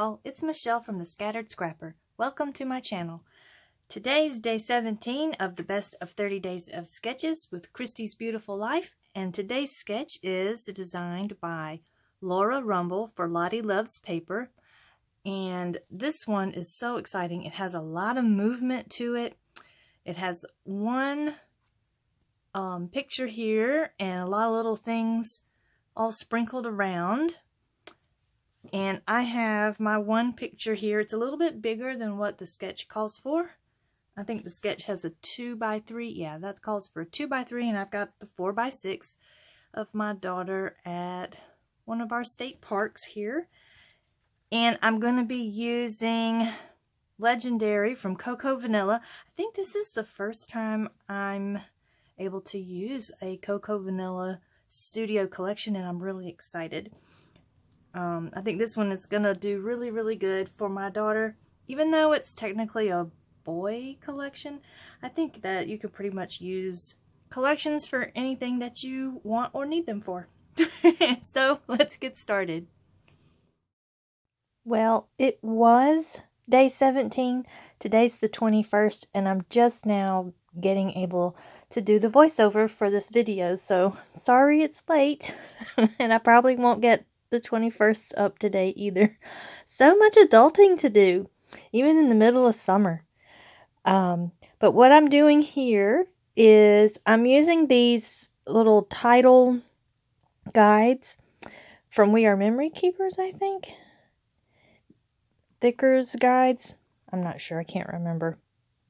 y'all, it's Michelle from the Scattered Scrapper. Welcome to my channel. Today's day 17 of the best of 30 days of sketches with Christy's Beautiful Life, and today's sketch is designed by Laura Rumble for Lottie Loves Paper, and this one is so exciting. It has a lot of movement to it. It has one picture here and a lot of little things all sprinkled around. And I have my one picture here. It's a little bit bigger than what the sketch calls for. I think the sketch has a 2x3. Yeah, that calls for a 2x3, and I've got the 4x6 of my daughter at one of our state parks here. And I'm going to be using Legendary from Cocoa Vanilla. I think this is the first time I'm able to use a Cocoa Vanilla studio collection, and I'm really excited. I think this one is going to do really, really good for my daughter. Even though it's technically a boy collection, I think that you could pretty much use collections for anything that you want or need them for. So let's get started. Well, it was day 17. Today's the 21st, and I'm just now getting able to do the voiceover for this video. So sorry it's late, and I probably won't get the 21st up to date either. So much adulting to do, even in the middle of summer. But what I'm doing here is I'm using these little title guides from We Are Memory Keepers, I think. Thicker's guides. I'm not sure. I can't remember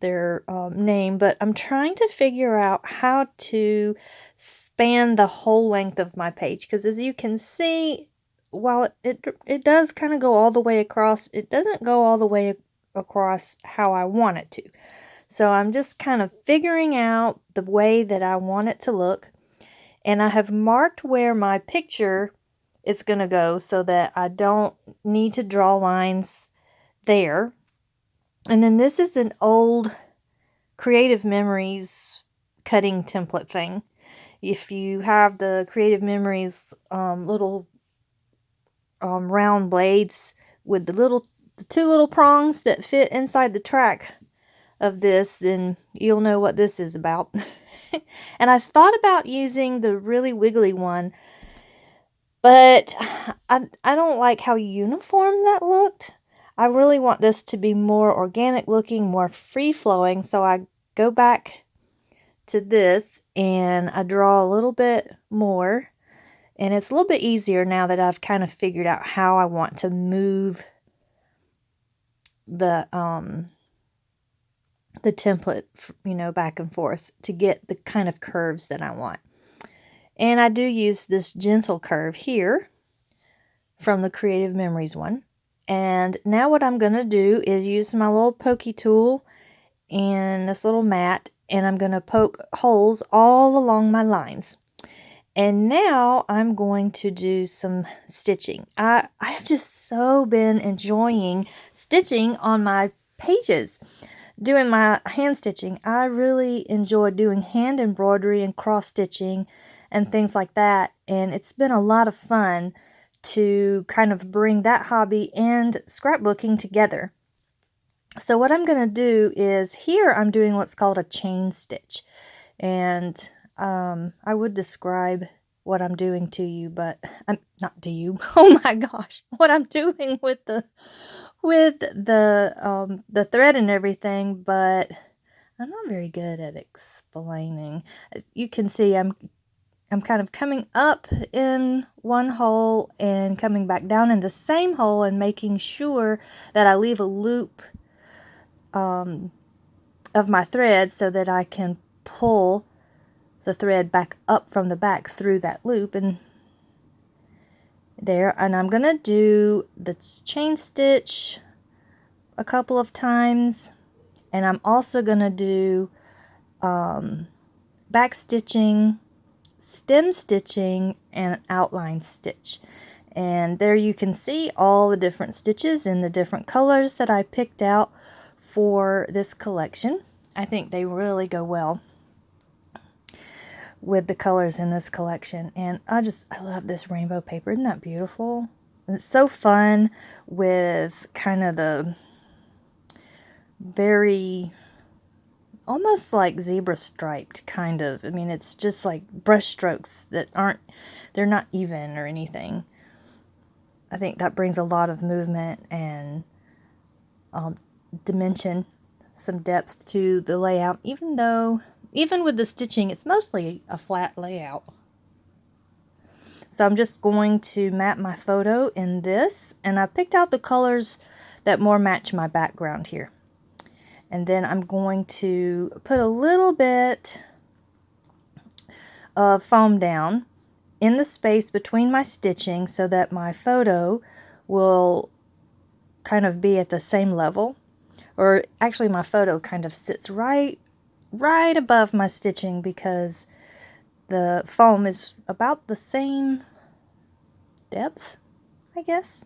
their name, but I'm trying to figure out how to span the whole length of my page, because as you can see, while it does kind of go all the way across, it doesn't go all the way across how I want it to. So I'm just kind of figuring out the way that I want it to look. And I have marked where my picture is going to go so that I don't need to draw lines there. And then this is an old Creative Memories cutting template thing. If you have the Creative Memories little round blades with the two little prongs that fit inside the track of this, then you'll know what this is about. And I thought about using the really wiggly one, but I don't like how uniform that looked. I really want this to be more organic looking, more free-flowing, so I go back to this and I draw a little bit more. And it's a little bit easier now that I've kind of figured out how I want to move the template, you know, back and forth to get the kind of curves that I want. And I do use this gentle curve here from the Creative Memories one. And now what I'm going to do is use my little pokey tool and this little mat, and I'm going to poke holes all along my lines. And now I'm going to do some stitching. I have just so been enjoying stitching on my pages, doing my hand stitching. I really enjoy doing hand embroidery and cross stitching and things like that. And it's been a lot of fun to kind of bring that hobby and scrapbooking together. So what I'm going to do is here I'm doing what's called a chain stitch. And I would describe what I'm doing to you, but I'm not to you. Oh my gosh, what I'm doing with the thread and everything, but I'm not very good at explaining. As you can see, I'm kind of coming up in one hole and coming back down in the same hole and making sure that I leave a loop of my thread so that I can pull the thread back up from the back through that loop and there. And I'm gonna do the chain stitch a couple of times, and I'm also gonna do back stitching, stem stitching, and outline stitch. And there you can see all the different stitches in the different colors that I picked out for this collection. I think they really go well with the colors in this collection. And I love this rainbow paper. Isn't that beautiful? It's so fun with kind of the very, almost like zebra striped kind of. I mean, it's just like brush strokes that aren't, they're not even or anything. I think that brings a lot of movement and dimension, some depth to the layout, even though, even with the stitching, it's mostly a flat layout. So I'm just going to map my photo in this, and I picked out the colors that more match my background here. And then I'm going to put a little bit of foam down in the space between my stitching so that my photo will kind of be at the same level. Or actually my photo kind of sits right above my stitching because the foam is about the same depth, I guess,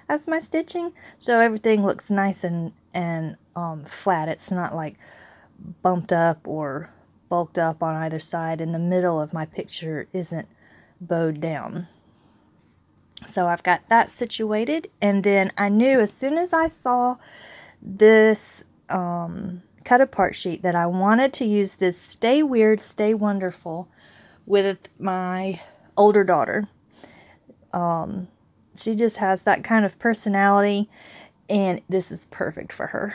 as my stitching. So everything looks nice and flat. It's not like bumped up or bulked up on either side, and the middle of my picture isn't bowed down. So I've got that situated, and then I knew as soon as I saw this cut apart sheet that I wanted to use this Stay Weird, Stay Wonderful with my older daughter. She just has that kind of personality, and this is perfect for her.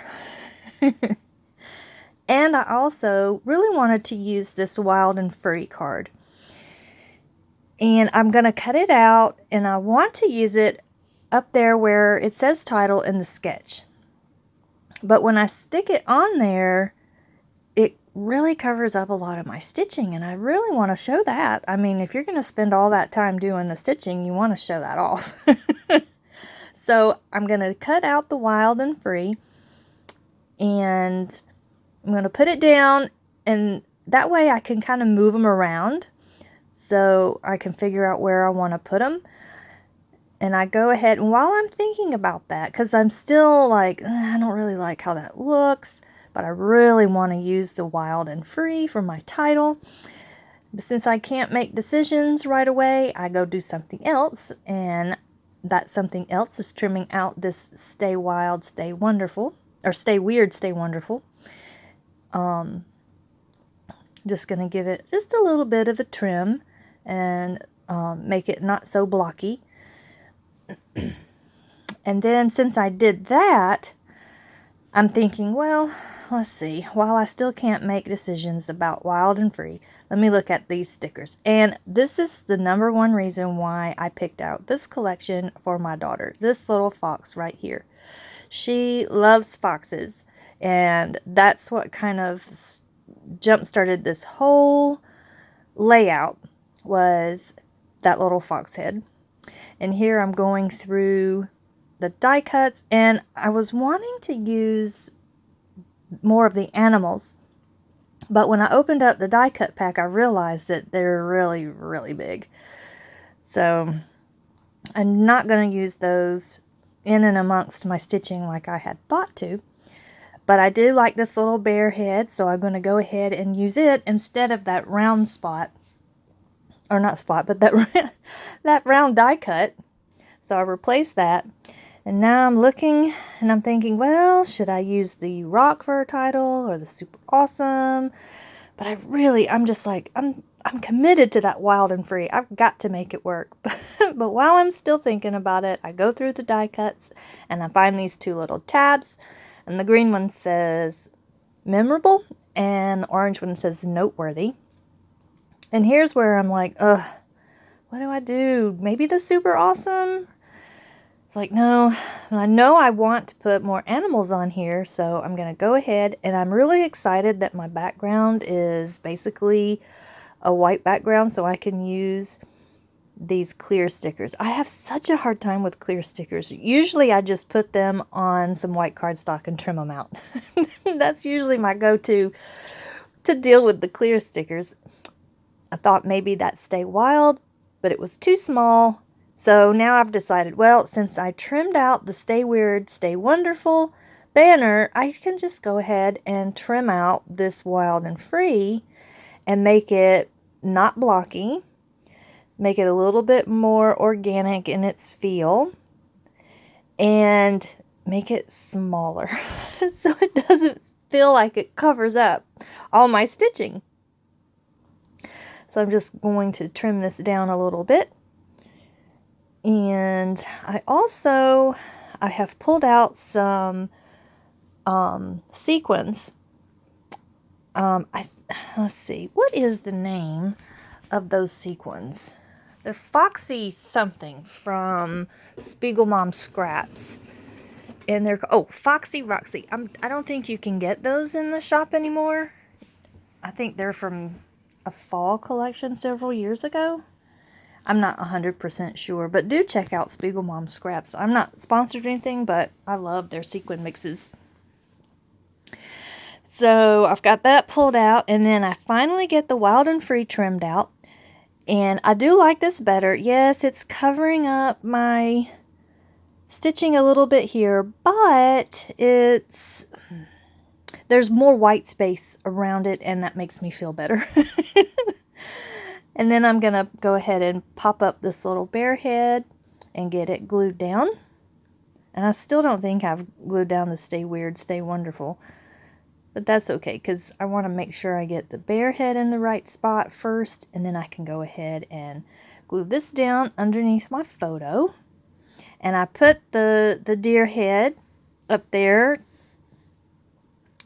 And I also really wanted to use this Wild and Free card. And I'm going to cut it out, and I want to use it up there where it says title in the sketch. But when I stick it on there, it really covers up a lot of my stitching, and I really want to show that. I mean, if you're going to spend all that time doing the stitching, you want to show that off. So I'm going to cut out the Wild and Free, and I'm going to put it down, and that way I can kind of move them around so I can figure out where I want to put them. And I go ahead, and while I'm thinking about that, because I'm still like, I don't really like how that looks, but I really want to use the Wild and Free for my title. But since I can't make decisions right away, I go do something else, and that something else is trimming out this Stay Wild, Stay Wonderful, or Stay Weird, Stay Wonderful. Just going to give it just a little bit of a trim and make it not so blocky. And then since I did that, I'm thinking, well, let's see, while I still can't make decisions about Wild and Free, let me look at these stickers. And this is the #1 reason why I picked out this collection for my daughter. This little fox right here. She loves foxes, and that's what kind of jump-started this whole layout, was that little fox head. And here I'm going through the die cuts, and I was wanting to use more of the animals, but when I opened up the die cut pack, I realized that they're really, really big. So I'm not going to use those in and amongst my stitching like I had thought to. But I do like this little bear head, so I'm going to go ahead and use it instead of that round spot. Or not spot, but that, that round die cut. So I replaced that. And now I'm looking and I'm thinking, well, should I use the rock for a title or the super awesome? But I'm just like, I'm committed to that Wild and Free. I've got to make it work. But while I'm still thinking about it, I go through the die cuts and I find these two little tabs. And the green one says memorable and the orange one says noteworthy. And here's where I'm like, ugh, what do I do? Maybe the super awesome? It's like, no, I know I want to put more animals on here, so I'm going to go ahead, and I'm really excited that my background is basically a white background, so I can use these clear stickers. I have such a hard time with clear stickers. Usually I just put them on some white cardstock and trim them out. That's usually my go-to to deal with the clear stickers. I thought maybe that Stay Wild, but it was too small. So now I've decided, well, since I trimmed out the Stay Weird, Stay Wonderful banner, I can just go ahead and trim out this Wild and Free and make it not blocky, make it a little bit more organic in its feel. and make it smaller so it doesn't feel like it covers up all my stitching. So I'm just going to trim this down a little bit. And I have pulled out some sequins. Let's see, what is the name of those sequins? They're Foxy something from Spiegelmom Scraps. And they're, oh, Foxy Roxy. I don't think you can get those in the shop anymore. I think they're from a fall collection several years ago. I'm not 100% sure, but do check out Spiegelmom Scraps. I'm not sponsored or anything, but I love their sequin mixes. So I've got that pulled out, and then I finally get the Wild and Free trimmed out. And I do like this better. Yes, it's covering up my stitching a little bit here, but there's more white space around it, and that makes me feel better. And then I'm going to go ahead and pop up this little bear head and get it glued down. And I still don't think I've glued down the Stay Weird, Stay Wonderful. But that's okay, because I want to make sure I get the bear head in the right spot first, and then I can go ahead and glue this down underneath my photo. And I put the deer head up there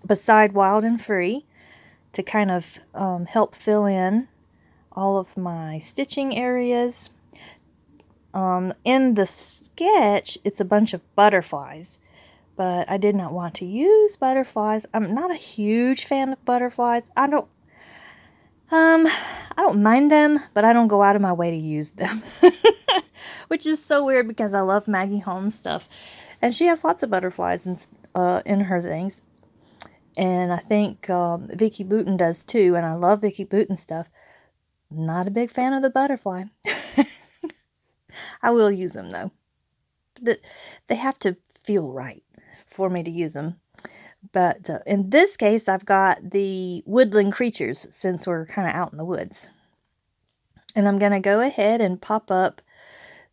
beside Wild and Free to kind of help fill in all of my stitching areas. In the sketch, it's a bunch of butterflies, but I did not want to use butterflies. I'm not a huge fan of butterflies. I don't mind them, but I don't go out of my way to use them. Which is so weird because I love Maggie Holmes stuff, and she has lots of butterflies in her things. And I think Vicki Boutin does too, and I love Vicki Boutin stuff. Not a big fan of the butterfly. I will use them though. They have to feel right for me to use them. But in this case, I've got the woodland creatures since we're kind of out in the woods. And I'm going to go ahead and pop up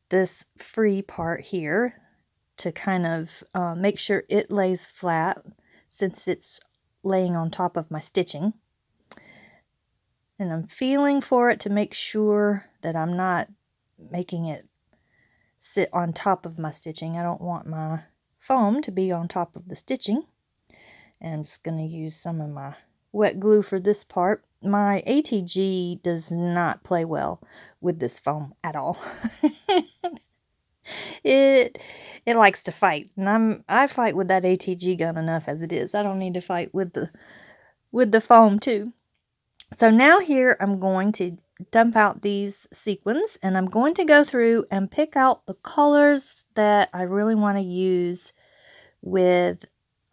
this free part here to kind of make sure it lays flat since it's laying on top of my stitching. And I'm feeling for it to make sure that I'm not making it sit on top of my stitching. I don't want my foam to be on top of the stitching. And I'm just going to use some of my wet glue for this part. My ATG does not play well with this foam at all. It likes to fight, and I fight with that ATG gun enough as it is. I don't need to fight with the foam too. So now here I'm going to dump out these sequins, and I'm going to go through and pick out the colors that I really want to use with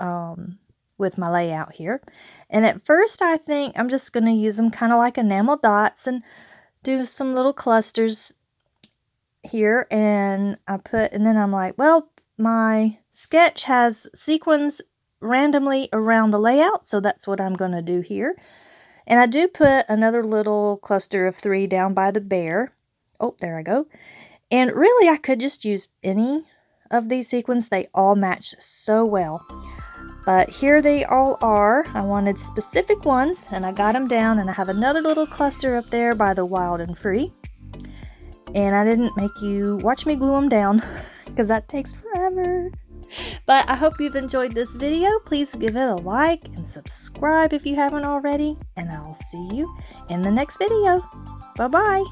my layout here. And at first I think I'm just going to use them kind of like enamel dots and do some little clusters here. And then I'm like, well, my sketch has sequins randomly around the layout, so that's what I'm going to do here. And I do put another little cluster of 3 down by the bear. Oh, there I go. And really, I could just use any of these sequins. They all match so well. But here they all are. I wanted specific ones, and I got them down. And I have another little cluster up there by the Wild and Free. And I didn't make you watch me glue them down, because that takes forever. But I hope you've enjoyed this video. Please give it a like and subscribe if you haven't already. And I'll see you in the next video. Bye-bye.